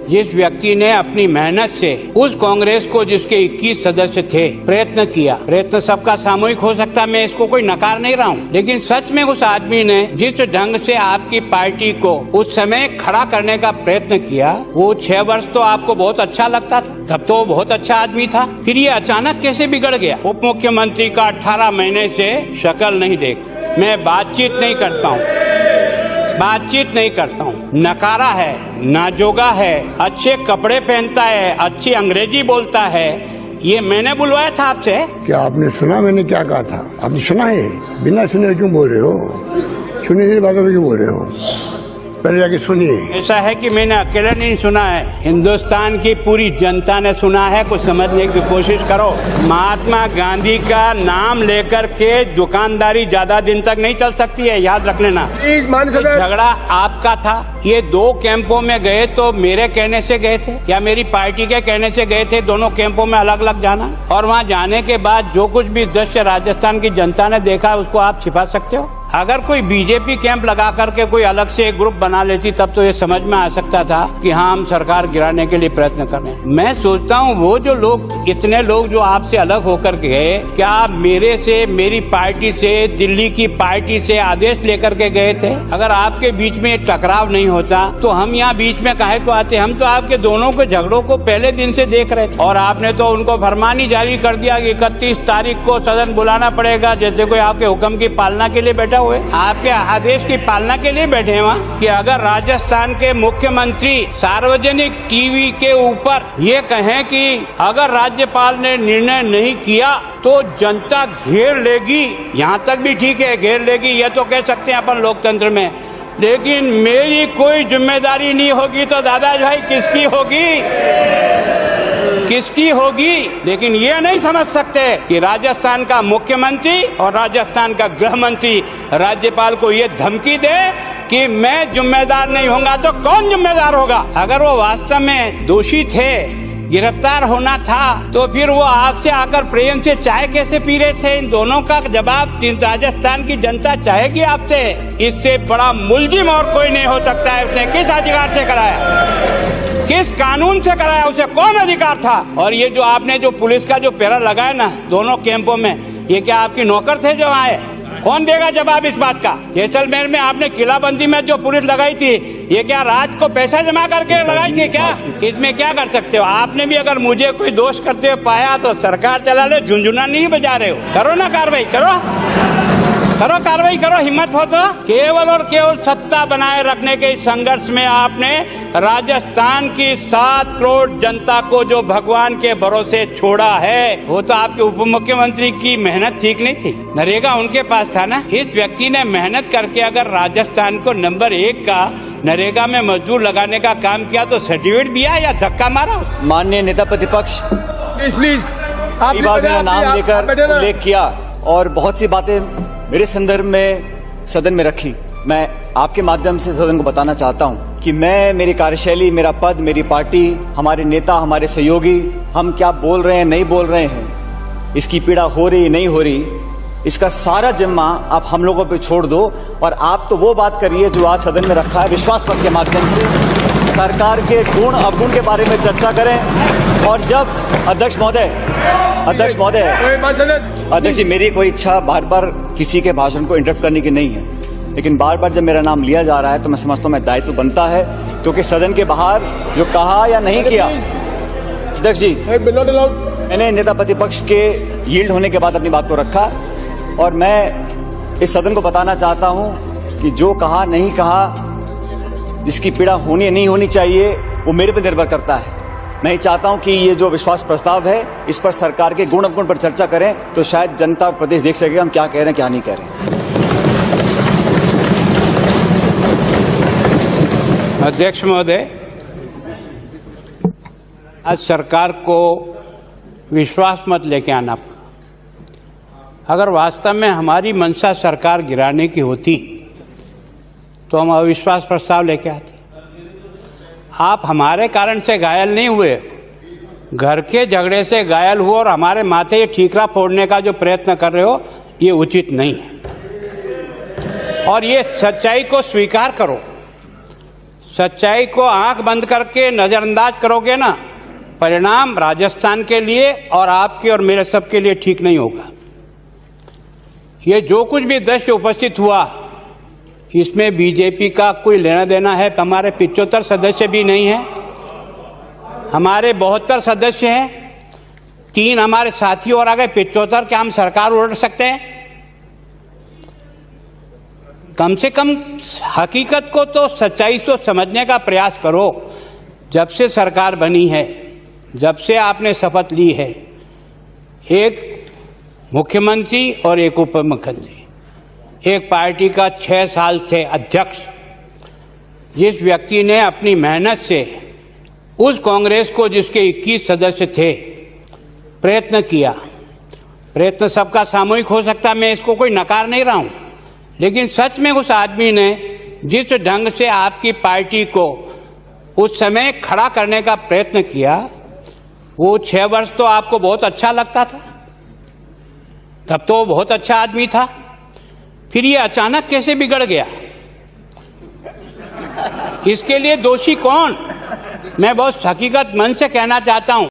जिस व्यक्ति ने अपनी मेहनत से उस कांग्रेस को जिसके 21 सदस्य थे प्रयत्न किया, प्रयत्न सबका सामूहिक हो सकता है, मैं इसको कोई नकार नहीं रहा हूँ, लेकिन सच में उस आदमी ने जिस ढंग से आपकी पार्टी को उस समय खड़ा करने का प्रयत्न किया, वो 6 वर्ष तो आपको बहुत अच्छा लगता था, तब तो वो बहुत अच्छा आदमी था, फिर ये अचानक कैसे बिगड़ गया। उप मुख्यमंत्री का 18 महीने से शक्ल नहीं देख, मैं बातचीत नहीं करता हूँ, नकारा है, नाजोगा है, अच्छे कपड़े पहनता है, अच्छी अंग्रेजी बोलता है, ये मैंने बुलवाया था आपसे। क्या आपने सुना मैंने क्या कहा था? आपने सुना है? बिना सुने क्यों बोल रहे हो? सुनी हुई बातों में क्यों बोल रहे हो? पहले जाके सुनिए। ऐसा है कि मैंने अकेले नहीं सुना है, हिंदुस्तान की पूरी जनता ने सुना है। कुछ समझने की कोशिश करो। महात्मा गांधी का नाम लेकर के दुकानदारी ज्यादा दिन तक नहीं चल सकती है, याद रख लेना। झगड़ा आपका था, ये 2 कैंपों में गए तो मेरे कहने से गए थे या मेरी पार्टी के कहने से गए थे? दोनों कैंपों में अलग अलग जाना, और वहाँ जाने के बाद जो कुछ भी दृश्य राजस्थान की जनता ने देखा उसको आप छिपा सकते हो? अगर कोई बीजेपी कैंप लगा करके कोई अलग से एक ग्रुप बना लेती तब तो ये समझ में आ सकता था कि हाँ, हम सरकार गिराने के लिए प्रयत्न कर रहे हैं। मैं सोचता हूँ वो जो लोग, इतने लोग जो आपसे अलग होकर के गए, क्या मेरे से, मेरी पार्टी से, दिल्ली की पार्टी से आदेश लेकर के गए थे? अगर आपके बीच में टकराव नहीं होता तो हम यहाँ बीच में काहे को आते? हम तो आपके दोनों के झगड़ों को पहले दिन से देख रहे थे, और आपने तो उनको फरमान ही जारी कर दिया कि 31 तारीख को सदन बुलाना पड़ेगा, जैसे कोई आपके हुक्म की पालना के लिए बैठा हुए, आपके आदेश की पालना के लिए बैठे हैं वहाँ। कि अगर राजस्थान के मुख्यमंत्री सार्वजनिक टीवी के ऊपर ये कहें कि अगर राज्यपाल ने निर्णय नहीं किया तो जनता घेर लेगी, यहाँ तक भी ठीक है, घेर लेगी, ये तो कह सकते हैं अपन लोकतंत्र में, लेकिन मेरी कोई जिम्मेदारी नहीं होगी तो दादा भाई किसकी होगी? लेकिन ये नहीं समझ सकते कि राजस्थान का मुख्यमंत्री और राजस्थान का गृह मंत्री राज्यपाल को ये धमकी दे कि मैं जिम्मेदार नहीं होगा तो कौन जिम्मेदार होगा? अगर वो वास्तव में दोषी थे, गिरफ्तार होना था, तो फिर वो आपसे आकर प्रेम से चाय कैसे पी रहे थे? इन दोनों का जवाब राजस्थान की जनता चाहेगी आपसे। इससे बड़ा मुलजिम और कोई नहीं हो सकता है। उसने किस अधिकार से कराया, किस कानून से कराया, उसे कौन अधिकार था? और ये जो आपने जो पुलिस का जो पहरा लगाया ना दोनों कैंपों में, ये क्या आपकी नौकर थे जो आए? कौन देगा जवाब इस बात का? जैसलमेर में आपने किलाबंदी में जो पुलिस लगाई थी, ये क्या रात को पैसा जमा करके लगाई थी क्या? इसमें क्या कर सकते हो? आपने भी अगर मुझे कोई दोष करते हुए पाया तो सरकार चला लो, झुंझुना नहीं बजा रहे हो। करो ना कार्रवाई, कार्रवाई करो, हिम्मत हो तो। केवल और केवल सत्ता बनाए रखने के इस संघर्ष में आपने राजस्थान की 7 करोड़ जनता को जो भगवान के भरोसे छोड़ा है, वो तो आपके उप मुख्यमंत्री की मेहनत ठीक नहीं थी, नरेगा उनके पास था ना। इस व्यक्ति ने मेहनत करके अगर राजस्थान को नंबर 1 का नरेगा में मजदूर लगाने का काम किया तो सर्टिफिकेट दिया या धक्का मारा? माननीय नेता प्रतिपक्ष प्लीज मेरा नाम लेकर उल्लेख किया और बहुत सी बातें मेरे संदर्भ में सदन में रखी। मैं आपके माध्यम से सदन को बताना चाहता हूं कि मैं, मेरी कार्यशैली, मेरा पद, मेरी पार्टी, हमारे नेता, हमारे सहयोगी, हम क्या बोल रहे हैं, नहीं बोल रहे हैं, इसकी पीड़ा हो रही नहीं हो रही, इसका सारा जिम्मा आप हम लोगों पे छोड़ दो और आप तो वो बात करिए जो आज सदन में रखा है, विश्वास मत के माध्यम से सरकार के गुण अवगुण के बारे में चर्चा करें। और जब अध्यक्ष जी, मेरी कोई इच्छा बार बार किसी के भाषण को इंटरप्ट करने की नहीं है, लेकिन बार बार जब मेरा नाम लिया जा रहा है तो मैं समझता हूँ मैं दायित्व बनता है, क्योंकि सदन के बाहर जो कहा या नहीं किया, अध्यक्ष जी, मैंने नेता प्रतिपक्ष के यील्ड होने के बाद अपनी बात को रखा और मैं इस सदन को बताना चाहता हूं कि जो कहा नहीं कहा, जिसकी पीड़ा होनी नहीं होनी चाहिए, वो मेरे पे निर्भर करता है। मैं चाहता हूं कि ये जो विश्वास प्रस्ताव है, इस पर सरकार के गुण अवगुण पर चर्चा करें तो शायद जनता और प्रदेश देख सकेगा हम क्या कह रहे हैं, क्या नहीं कह रहे हैं। अध्यक्ष महोदय, आज सरकार को विश्वास मत लेके आना। अगर वास्तव में हमारी मंशा सरकार गिराने की होती तो हम अविश्वास प्रस्ताव लेके आते। आप हमारे कारण से घायल नहीं हुए, घर के झगड़े से घायल हुए और हमारे माथे ये ठीकरा फोड़ने का जो प्रयत्न कर रहे हो, ये उचित नहीं है। और ये सच्चाई को स्वीकार करो। सच्चाई को आंख बंद करके नजरअंदाज करोगे ना, परिणाम राजस्थान के लिए और आपके और मेरे सबके लिए ठीक नहीं होगा। ये जो कुछ भी दृश्य उपस्थित हुआ, इसमें बीजेपी का कोई लेना देना है। हमारे 75 सदस्य भी नहीं है, हमारे 72 सदस्य हैं, 3 हमारे साथी और आ गए 75। क्या हम सरकार उलट सकते हैं? कम से कम हकीकत को तो, सच्चाई को समझने का प्रयास करो। जब से सरकार बनी है, जब से आपने शपथ ली है, एक मुख्यमंत्री और एक उप मुख्यमंत्री, एक पार्टी का 6 साल से अध्यक्ष, जिस व्यक्ति ने अपनी मेहनत से उस कांग्रेस को, जिसके 21 सदस्य थे, प्रयत्न किया। प्रयत्न सबका सामूहिक हो सकता है, मैं इसको कोई नकार नहीं रहा हूं, लेकिन सच में उस आदमी ने जिस ढंग से आपकी पार्टी को उस समय खड़ा करने का प्रयत्न किया, वो 6 वर्ष तो आपको बहुत अच्छा लगता था, तब तो वो बहुत अच्छा आदमी था। फिर ये अचानक कैसे बिगड़ गया? इसके लिए दोषी कौन? मैं बहुत हकीकत मन से कहना चाहता हूं,